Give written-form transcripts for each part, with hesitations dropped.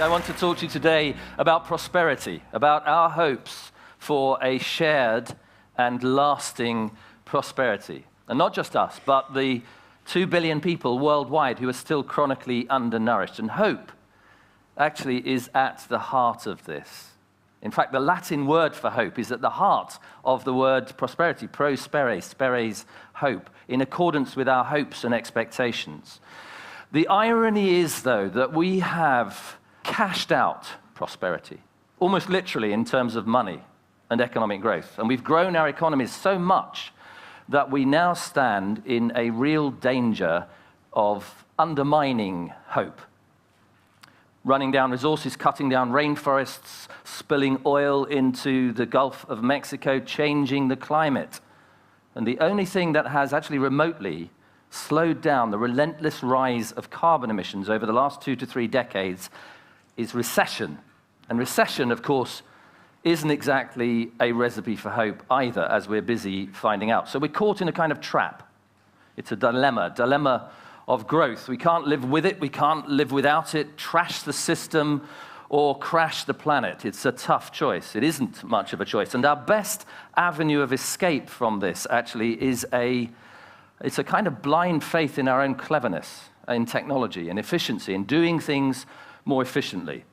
I want to talk to you today about prosperity, about our hopes for a shared and lasting prosperity. And not just us, but the 2 billion people worldwide who are still chronically undernourished. And hope actually is at the heart of this. In fact, the Latin word for hope is at the heart of the word prosperity, prospere, speres, hope, in accordance with our hopes and expectations. The irony is, though, that we have cashed out prosperity, almost literally in terms of money and economic growth. And we've grown our economies so much that we now stand in a real danger of undermining hope. Running down resources, cutting down rainforests, spilling oil into the Gulf of Mexico, changing the climate. And the only thing that has actually remotely slowed down the relentless rise of carbon emissions over the last 2 to 3 decades is recession. And recession, of course, isn't exactly a recipe for hope either, as we're busy finding out. So we're caught in a kind of trap. It's a dilemma of growth. We can't live with it, we can't live without it, trash the system, or crash the planet. It's a tough choice. It isn't much of a choice. And our best avenue of escape from this actually is it's a kind of blind faith in our own cleverness, in technology, in efficiency, in doing things more efficiently.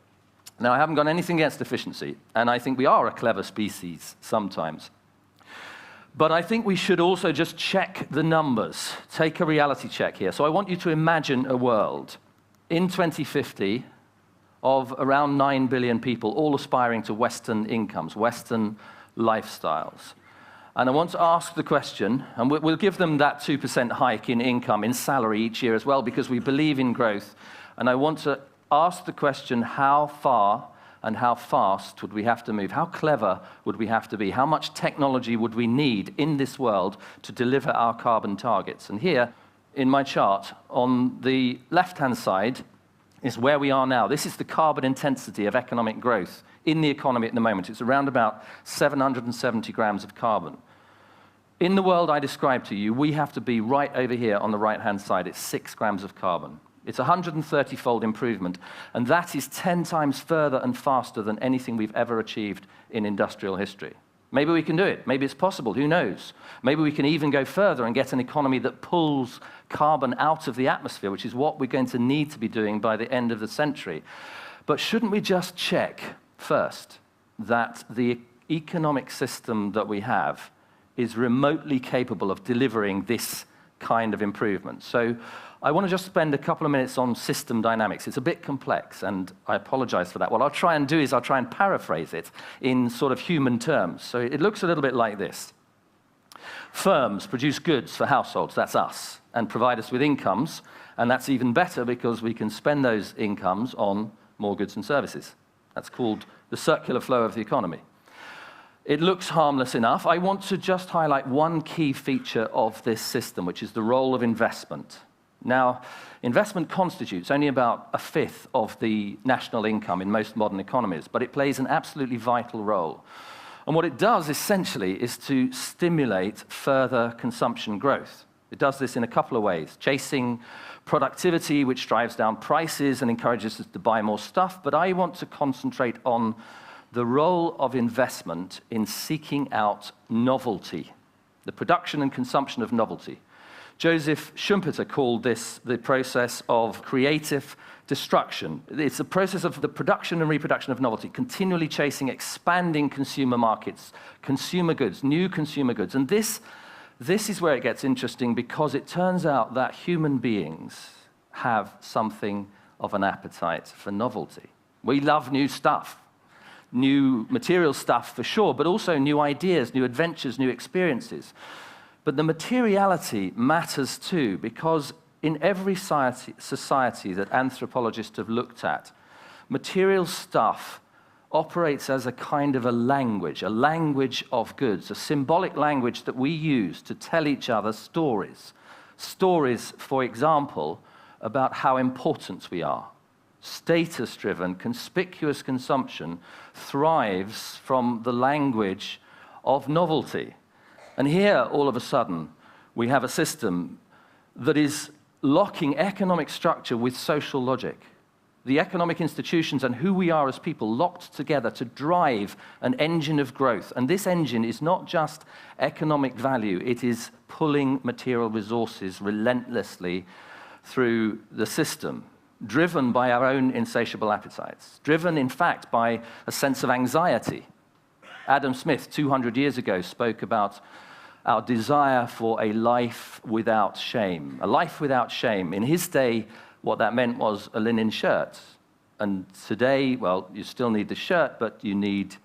Now, I haven't got anything against efficiency, and I think we are a clever species sometimes. But I think we should also just check the numbers, take a reality check here. So I want you to imagine a world in 2050 of around 9 billion people, all aspiring to Western incomes, Western lifestyles. And I want to ask the question, and we'll give them that 2% hike in income, in salary each year as well, because we believe in growth. And I want to ask the question, how far and how fast would we have to move? How clever would we have to be? How much technology would we need in this world to deliver our carbon targets? And here, in my chart, on the left-hand side, is where we are now. This is the carbon intensity of economic growth in the economy at the moment. It's around about 770 grams of carbon. In the world I described to you, we have to be right over here on the right-hand side. It's 6 grams of carbon. It's a 130-fold improvement, and that is 10 times further and faster than anything we've ever achieved in industrial history. Maybe we can do it. Maybe it's possible. Who knows? Maybe we can even go further and get an economy that pulls carbon out of the atmosphere, which is what we're going to need to be doing by the end of the century. But shouldn't we just check first that the economic system that we have is remotely capable of delivering this kind of improvement? So I want to just spend a couple of minutes on system dynamics. It's a bit complex, and I apologize for that. What I'll try and do is I'll try and paraphrase it in sort of human terms. So it looks a little bit like this. Firms produce goods for households, that's us, and provide us with incomes, and that's even better because we can spend those incomes on more goods and services. That's called the circular flow of the economy. It looks harmless enough. I want to just highlight one key feature of this system, which is the role of investment. Now, investment constitutes only about 1/5 of the national income in most modern economies, but it plays an absolutely vital role. And what it does, essentially, is to stimulate further consumption growth. It does this in a couple of ways, chasing productivity, which drives down prices and encourages us to buy more stuff, but I want to concentrate on the role of investment in seeking out novelty, the production and consumption of novelty. Joseph Schumpeter called this the process of creative destruction. It's a process of the production and reproduction of novelty, continually chasing expanding consumer markets, consumer goods, new consumer goods. And this is where it gets interesting, because it turns out that human beings have something of an appetite for novelty. We love new stuff, new material stuff for sure, but also new ideas, new adventures, new experiences. But the materiality matters too, because in every society that anthropologists have looked at, material stuff operates as a kind of a language of goods, a symbolic language that we use to tell each other stories. Stories, for example, about how important we are. Status-driven, conspicuous consumption thrives from the language of novelty. And here, all of a sudden, we have a system that is locking economic structure with social logic. the economic institutions and who we are as people locked together to drive an engine of growth. And this engine is not just economic value, it is pulling material resources relentlessly through the system, driven by our own insatiable appetites, driven, in fact, by a sense of anxiety. Adam Smith, 200 years ago, spoke about our desire for a life without shame. A life without shame. In his day, what that meant was a linen shirt. And today, well, you still need the shirt, but you need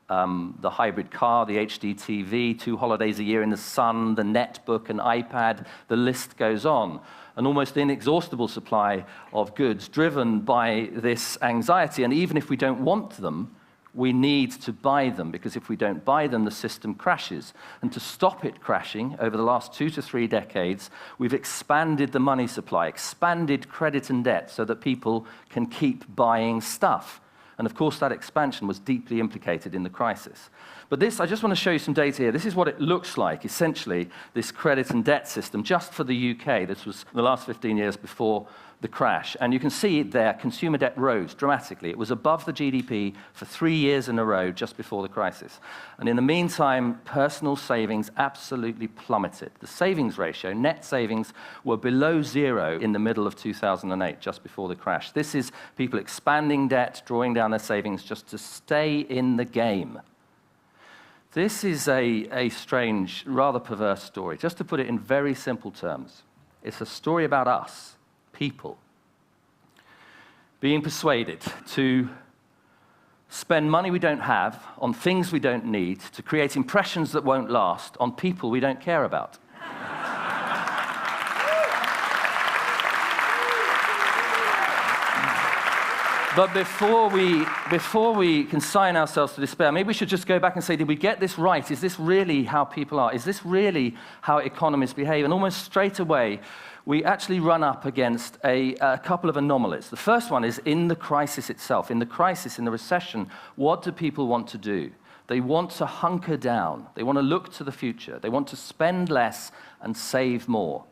the hybrid car, the HD TV, 2 holidays a year in the sun, the netbook, an iPad, the list goes on. An almost inexhaustible supply of goods driven by this anxiety. And even if we don't want them, we need to buy them, because if we don't buy them, the system crashes. And to stop it crashing, over the last 2 to 3 decades, we've expanded the money supply, expanded credit and debt so that people can keep buying stuff. And of course, that expansion was deeply implicated in the crisis. But this, I just want to show you some data here. This is what it looks like, essentially, this credit and debt system, just for the UK. This was the last 15 years before the crash. And you can see there, consumer debt rose dramatically. It was above the GDP for 3 years in a row just before the crisis. And in the meantime, personal savings absolutely plummeted. The savings ratio, net savings, were below 0 in the middle of 2008, just before the crash. This is people expanding debt, drawing down their savings just to stay in the game. This is a strange, rather perverse story. Just to put it in very simple terms, it's a story about us, people, being persuaded to spend money we don't have on things we don't need, to create impressions that won't last on people we don't care about. But before we consign ourselves to despair, maybe we should just go back and say, did we get this right? Is this really how people are? Is this really how economies behave? And almost straight away, we actually run up against a couple of anomalies. The first one is in the crisis itself. In the crisis, in the recession, what do people want to do? They want to hunker down. They want to look to the future. They want to spend less and save more.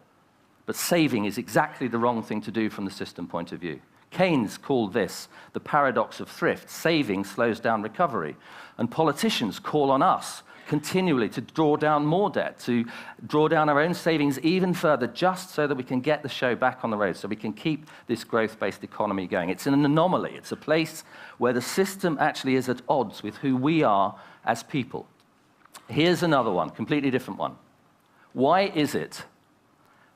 But saving is exactly the wrong thing to do from the system point of view. Keynes called this the paradox of thrift. Saving slows down recovery. And politicians call on us continually to draw down more debt, to draw down our own savings even further, just so that we can get the show back on the road, so we can keep this growth-based economy going. It's an anomaly. It's a place where the system actually is at odds with who we are as people. Here's another one, completely different one. Why is it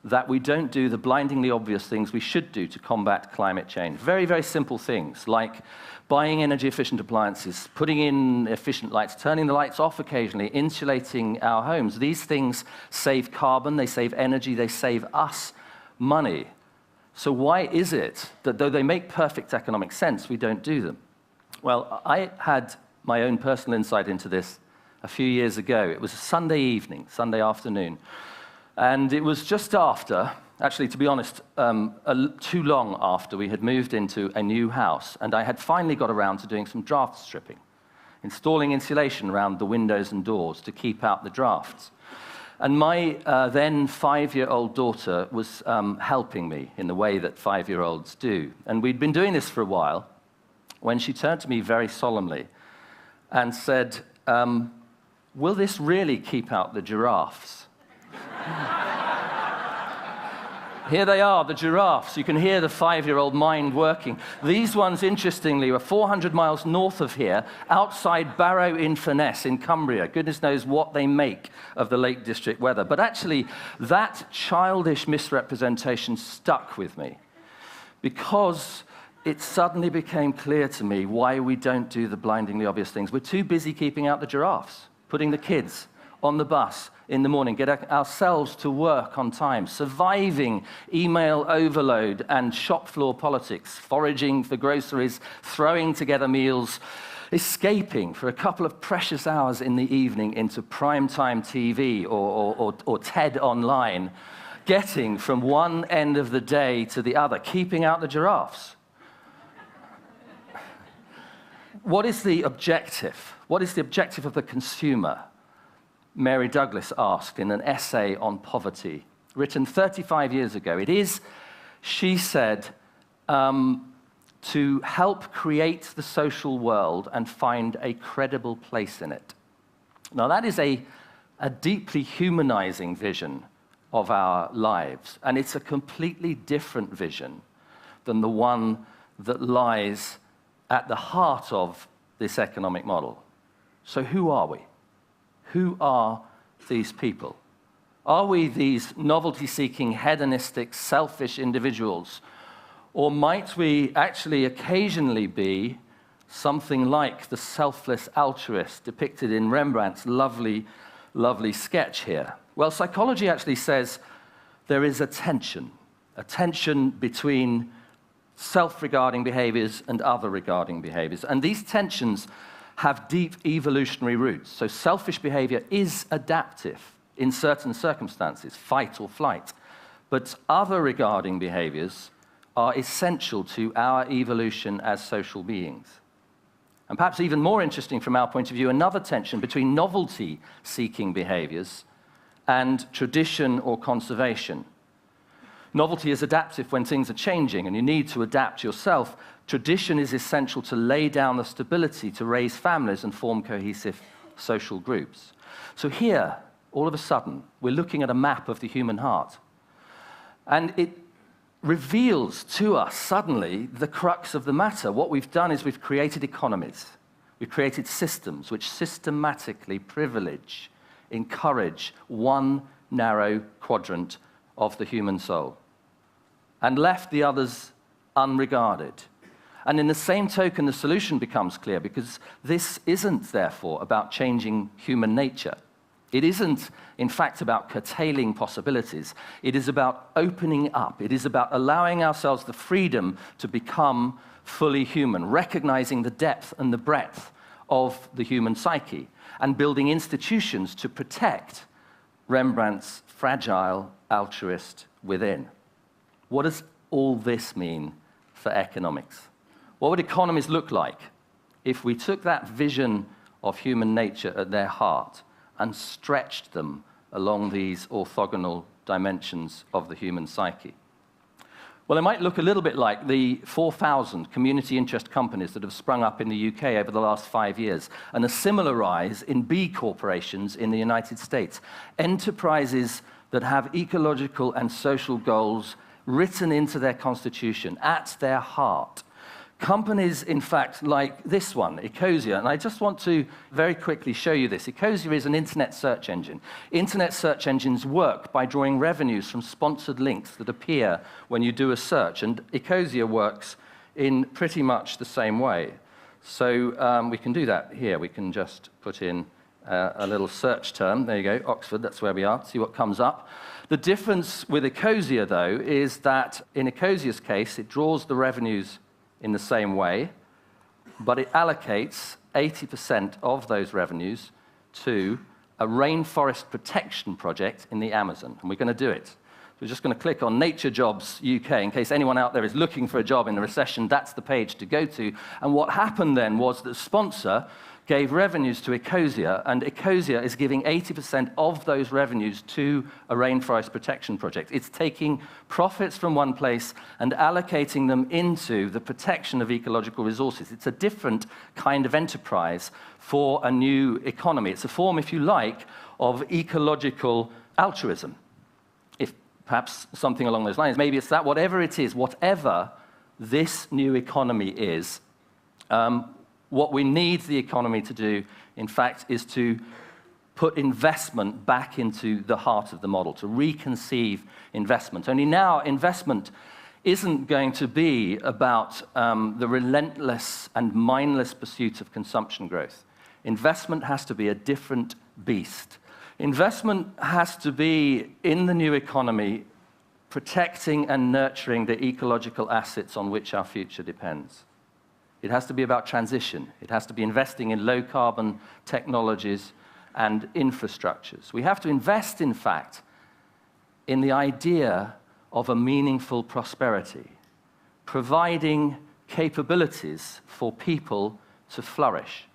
that we don't do the blindingly obvious things we should do to combat climate change? Very, very simple things, like buying energy-efficient appliances, putting in efficient lights, turning the lights off occasionally, insulating our homes. These things save carbon, they save energy, they save us money. So why is it that though they make perfect economic sense, we don't do them? Well, I had my own personal insight into this a few years ago. It was a Sunday evening, Sunday afternoon. And it was just after, actually, to be honest, too long after we had moved into a new house, and I had finally got around to doing some draft stripping, installing insulation around the windows and doors to keep out the drafts. And my then 5-year-old daughter was helping me in the way that 5-year-olds do. And we'd been doing this for a while when she turned to me very solemnly and said, will this really keep out the giraffes? Here they are, the giraffes. You can hear the 5-year-old mind working. These ones, interestingly, were 400 miles north of here, outside Barrow-in-Furness in Cumbria. Goodness knows what they make of the Lake District weather. But actually, that childish misrepresentation stuck with me, because it suddenly became clear to me why we don't do the blindingly obvious things. We're too busy keeping out the giraffes, putting the kids on the bus in the morning, get ourselves to work on time, surviving email overload and shop floor politics, foraging for groceries, throwing together meals, escaping for a couple of precious hours in the evening into primetime TV or TED Online, getting from one end of the day to the other, keeping out the giraffes. What is the objective? What is the objective of the consumer? Mary Douglas asked in an essay on poverty, written 35 years ago. It is, she said, to to help create the social world and find a credible place in it. Now, that is a deeply humanizing vision of our lives, and it's a completely different vision than the one that lies at the heart of this economic model. So who are we? Who are these people? Are we these novelty-seeking, hedonistic, selfish individuals? Or might we actually occasionally be something like the selfless altruist depicted in Rembrandt's lovely, lovely sketch here? Well, psychology actually says there is a tension between self-regarding behaviors and other-regarding behaviors. And these tensions have deep evolutionary roots. So selfish behavior is adaptive in certain circumstances, fight or flight. But other-regarding behaviors are essential to our evolution as social beings. And perhaps even more interesting from our point of view, another tension between novelty-seeking behaviors and tradition or conservation. Novelty is adaptive when things are changing and you need to adapt yourself. Tradition is essential to lay down the stability to raise families and form cohesive social groups. So here, all of a sudden, we're looking at a map of the human heart. And it reveals to us suddenly the crux of the matter. What we've done is we've created economies. We've created systems which systematically privilege, encourage one narrow quadrant of the human soul and left the others unregarded. And in the same token, the solution becomes clear, because this isn't, therefore, about changing human nature. It isn't, in fact, about curtailing possibilities. It is about opening up. It is about allowing ourselves the freedom to become fully human, recognizing the depth and the breadth of the human psyche, and building institutions to protect Rembrandt's fragile altruist within. What does all this mean for economics? What would economies look like if we took that vision of human nature at their heart and stretched them along these orthogonal dimensions of the human psyche? Well, it might look a little bit like the 4,000 community interest companies that have sprung up in the UK over the last 5 years, and a similar rise in B corporations in the United States. Enterprises that have ecological and social goals written into their constitution, at their heart. Companies, in fact, like this one, Ecosia, and I just want to very quickly show you this. Ecosia is an internet search engine. Internet search engines work by drawing revenues from sponsored links that appear when you do a search, and Ecosia works in pretty much the same way. So we can do that here. We can just put in a little search term. There you go, Oxford, that's where we are. See what comes up. The difference with Ecosia, though, is that in Ecosia's case, it draws the revenues in the same way, but it allocates 80% of those revenues to a rainforest protection project in the Amazon, and we're going to do it. We're just going to click on Nature Jobs UK. In case anyone out there is looking for a job in the recession, that's the page to go to. And what happened then was that the sponsor gave revenues to Ecosia, and Ecosia is giving 80% of those revenues to a rainforest protection project. It's taking profits from one place and allocating them into the protection of ecological resources. It's a different kind of enterprise for a new economy. It's a form, if you like, of ecological altruism. If perhaps something along those lines. Maybe it's that, whatever it is, whatever this new economy is, what we need the economy to do, in fact, is to put investment back into the heart of the model, to reconceive investment. Only now, investment isn't going to be about the relentless and mindless pursuit of consumption growth. Investment has to be a different beast. Investment has to be, in the new economy, protecting and nurturing the ecological assets on which our future depends. It has to be about transition. It has to be investing in low-carbon technologies and infrastructures. We have to invest, in fact, in the idea of a meaningful prosperity, providing capabilities for people to flourish.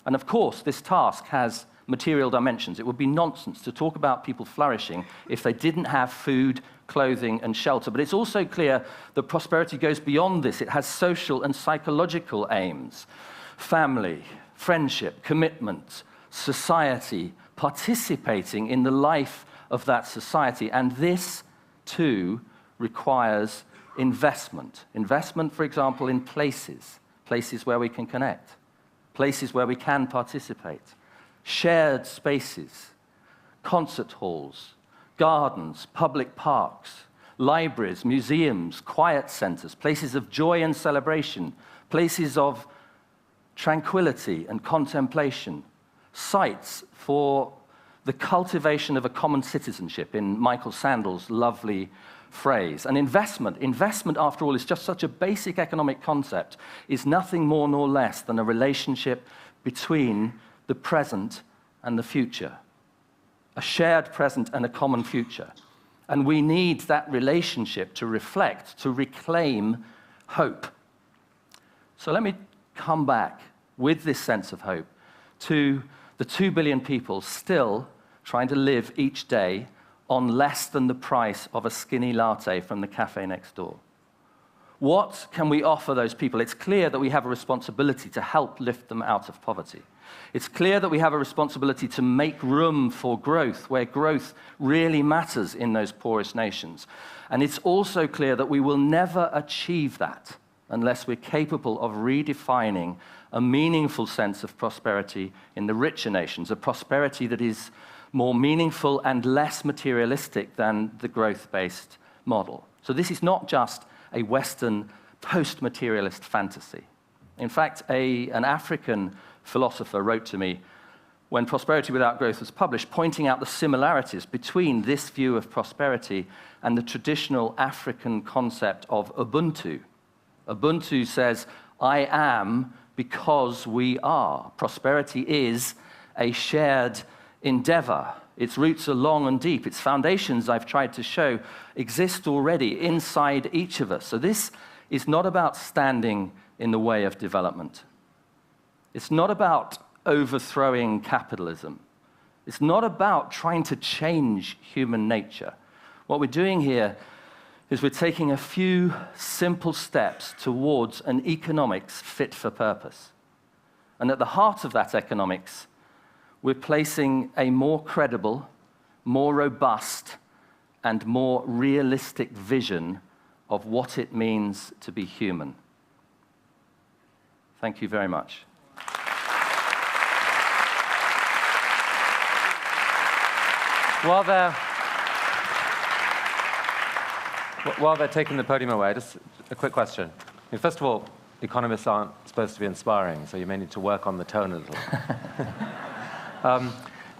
And of course, this task has material dimensions. It would be nonsense to talk about people flourishing if they didn't have food, clothing, and shelter. But it's also clear that prosperity goes beyond this. It has social and psychological aims. Family, friendship, commitment, society, participating in the life of that society. And this, too, requires investment. Investment, for example, in places where we can connect, places where we can participate, shared spaces, concert halls, gardens, public parks, libraries, museums, quiet centers, places of joy and celebration, places of tranquility and contemplation, sites for the cultivation of a common citizenship, in Michael Sandel's lovely phrase. And investment, after all, is just such a basic economic concept, is nothing more nor less than a relationship between the present and the future, a shared present and a common future. And we need that relationship to reflect, to reclaim hope. So let me come back with this sense of hope to the 2 billion people still trying to live each day on less than the price of a skinny latte from the cafe next door. What can we offer those people? It's clear that we have a responsibility to help lift them out of poverty. It's clear that we have a responsibility to make room for growth, where growth really matters in those poorest nations. And it's also clear that we will never achieve that unless we're capable of redefining a meaningful sense of prosperity in the richer nations, a prosperity that is more meaningful and less materialistic than the growth-based model. So this is not just a Western post-materialist fantasy. In fact, an African philosopher wrote to me when Prosperity Without Growth was published, pointing out the similarities between this view of prosperity and the traditional African concept of Ubuntu. Ubuntu says, I am because we are. Prosperity is a shared endeavor. Its roots are long and deep. Its foundations, I've tried to show, exist already inside each of us. So this is not about standing in the way of development. It's not about overthrowing capitalism. It's not about trying to change human nature. What we're doing here is we're taking a few simple steps towards an economics fit for purpose. And at the heart of that economics, we're placing a more credible, more robust, and more realistic vision of what it means to be human. Thank you very much. While they're taking the podium away, just a quick question. I mean, first of all, economists aren't supposed to be inspiring, so you may need to work on the tone a little.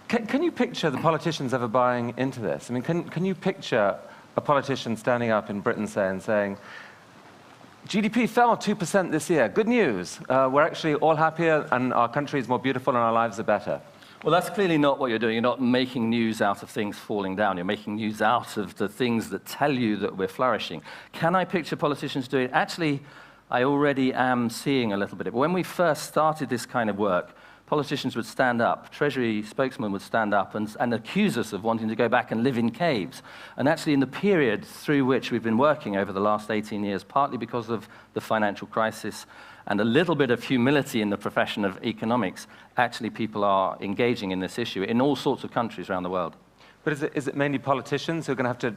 Can you picture the politicians ever buying into this? I mean, can you picture a politician standing up in Britain saying, GDP fell 2% this year. Good news. We're actually all happier, and our country is more beautiful, and our lives are better. Well, that's clearly not what you're doing. You're not making news out of things falling down. You're making news out of the things that tell you that we're flourishing. Can I picture politicians doing it? Actually, I already am seeing a little bit of it. When we first started this kind of work, politicians would stand up, Treasury spokesmen would stand up and accuse us of wanting to go back and live in caves. And actually, in the period through which we've been working over the last 18 years, partly because of the financial crisis and a little bit of humility in the profession of economics, actually people are engaging in this issue in all sorts of countries around the world. But is it mainly politicians who are going to have to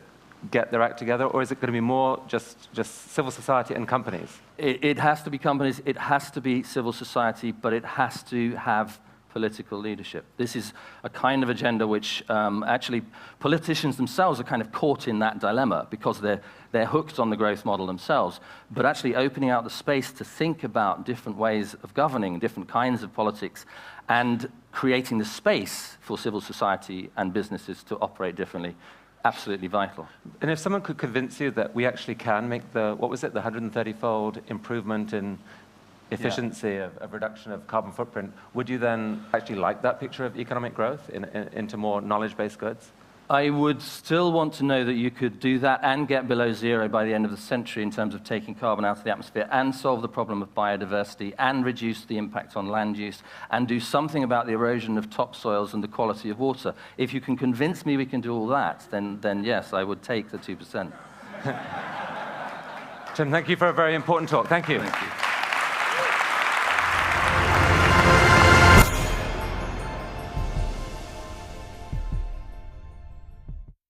get their act together, or is it going to be more just civil society and companies? It has to be companies, it has to be civil society, but it has to have political leadership. This is a kind of agenda which actually politicians themselves are kind of caught in that dilemma because they're hooked on the growth model themselves, but actually opening out the space to think about different ways of governing, different kinds of politics, and creating the space for civil society and businesses to operate differently. Absolutely vital. And if someone could convince you that we actually can make the 130-fold improvement in efficiency of reduction of carbon footprint, would you then actually like that picture of economic growth into more knowledge-based goods? I would still want to know that you could do that and get below zero by the end of the century in terms of taking carbon out of the atmosphere and solve the problem of biodiversity and reduce the impact on land use and do something about the erosion of topsoils and the quality of water. If you can convince me we can do all that, then yes, I would take the 2%. Jim, thank you for a very important talk. Thank you. Thank you.